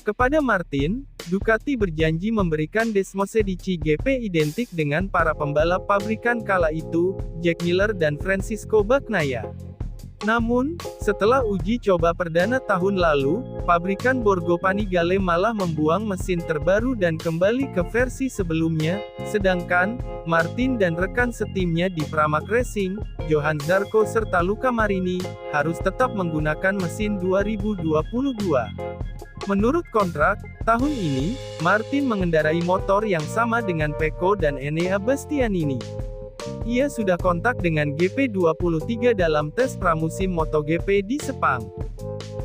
Kepada Martin, Ducati berjanji memberikan Desmosedici GP identik dengan para pembalap pabrikan kala itu, Jack Miller dan Francisco Bagnaia. Namun, setelah uji coba perdana tahun lalu, pabrikan Borgo Panigale malah membuang mesin terbaru dan kembali ke versi sebelumnya, sedangkan Martin dan rekan setimnya di Pramac Racing, Johan Zarco serta Luca Marini, harus tetap menggunakan mesin 2022. Menurut kontrak, tahun ini, Martin mengendarai motor yang sama dengan Pecco dan Enea Bastianini. Ia sudah kontak dengan GP23 dalam tes pramusim MotoGP di Sepang.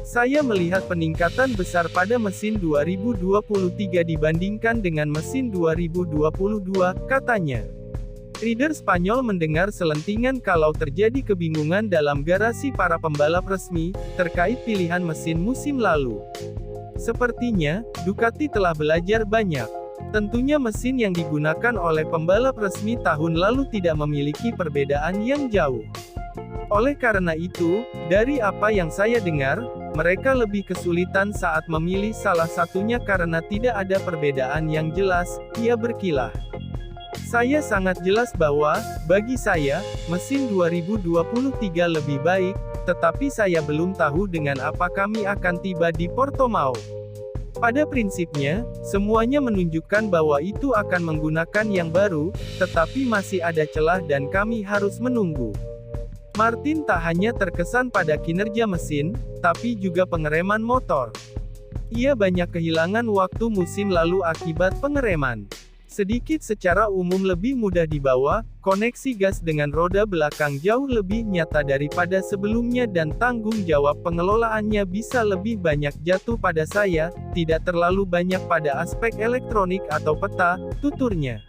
Saya melihat peningkatan besar pada mesin 2023 dibandingkan dengan mesin 2022, katanya. Rider Spanyol mendengar selentingan kalau terjadi kebingungan dalam garasi para pembalap resmi, terkait pilihan mesin musim lalu. Sepertinya, Ducati telah belajar banyak. Tentunya mesin yang digunakan oleh pembalap resmi tahun lalu tidak memiliki perbedaan yang jauh. Oleh karena itu, dari apa yang saya dengar, mereka lebih kesulitan saat memilih salah satunya karena tidak ada perbedaan yang jelas, ia berkilah. Saya sangat jelas bahwa, bagi saya, mesin 2023 lebih baik, tetapi saya belum tahu dengan apa kami akan tiba di Portimao. Pada prinsipnya, semuanya menunjukkan bahwa itu akan menggunakan yang baru, tetapi masih ada celah dan kami harus menunggu. Martin tak hanya terkesan pada kinerja mesin, tapi juga pengereman motor. Ia banyak kehilangan waktu musim lalu akibat pengereman. Sedikit secara umum lebih mudah dibawa, koneksi gas dengan roda belakang jauh lebih nyata daripada sebelumnya dan tanggung jawab pengelolaannya bisa lebih banyak jatuh pada saya, tidak terlalu banyak pada aspek elektronik atau peta, tuturnya.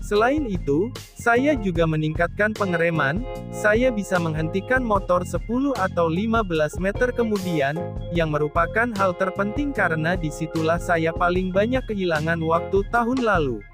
Selain itu, saya juga meningkatkan pengereman, saya bisa menghentikan motor 10 atau 15 meter kemudian, yang merupakan hal terpenting karena disitulah saya paling banyak kehilangan waktu tahun lalu.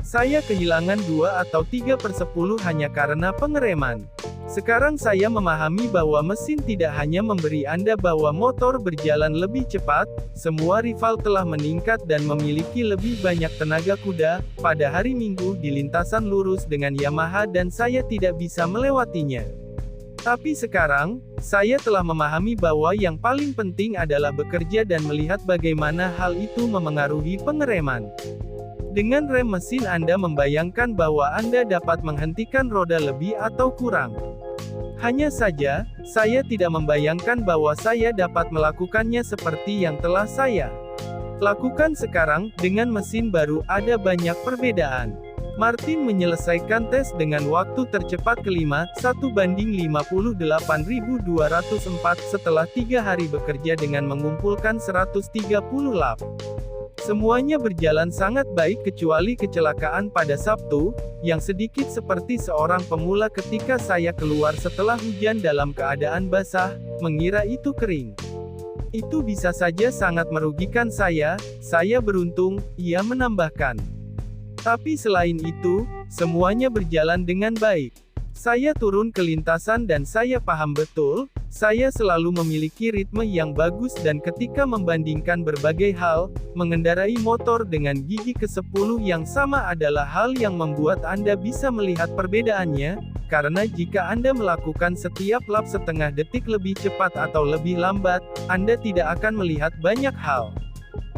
Saya kehilangan 2 atau 3/10 hanya karena pengereman. Sekarang saya memahami bahwa mesin tidak hanya memberi Anda bahwa motor berjalan lebih cepat, semua rival telah meningkat dan memiliki lebih banyak tenaga kuda, pada hari Minggu di lintasan lurus dengan Yamaha dan saya tidak bisa melewatinya. Tapi sekarang, saya telah memahami bahwa yang paling penting adalah bekerja dan melihat bagaimana hal itu memengaruhi pengereman. Dengan rem mesin Anda membayangkan bahwa Anda dapat menghentikan roda lebih atau kurang. Hanya saja, saya tidak membayangkan bahwa saya dapat melakukannya seperti yang telah saya lakukan sekarang, dengan mesin baru ada banyak perbedaan. Martin menyelesaikan tes dengan waktu tercepat kelima, 1:58.204 setelah 3 hari bekerja dengan mengumpulkan 130 lap. Semuanya berjalan sangat baik kecuali kecelakaan pada Sabtu, yang sedikit seperti seorang pemula ketika saya keluar setelah hujan dalam keadaan basah, mengira itu kering. Itu bisa saja sangat merugikan saya beruntung, ia menambahkan. Tapi selain itu, semuanya berjalan dengan baik. Saya turun ke lintasan dan saya paham betul, saya selalu memiliki ritme yang bagus dan ketika membandingkan berbagai hal, mengendarai motor dengan gigi ke-10 yang sama adalah hal yang membuat Anda bisa melihat perbedaannya, karena jika Anda melakukan setiap lap setengah detik lebih cepat atau lebih lambat, Anda tidak akan melihat banyak hal.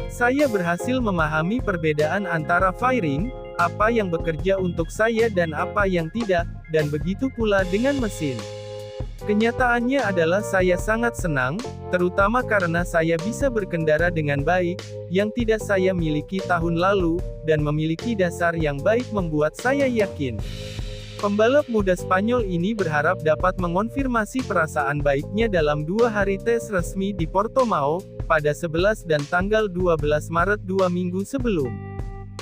Saya berhasil memahami perbedaan antara fairing, apa yang bekerja untuk saya dan apa yang tidak, dan begitu pula dengan mesin. Kenyataannya adalah saya sangat senang, terutama karena saya bisa berkendara dengan baik, yang tidak saya miliki tahun lalu, dan memiliki dasar yang baik membuat saya yakin. Pembalap muda Spanyol ini berharap dapat mengonfirmasi perasaan baiknya dalam 2 hari tes resmi di Portimao, pada 11 dan tanggal 12 Maret 2 minggu sebelum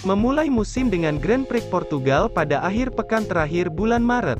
memulai musim dengan Grand Prix Portugal pada akhir pekan terakhir bulan Maret.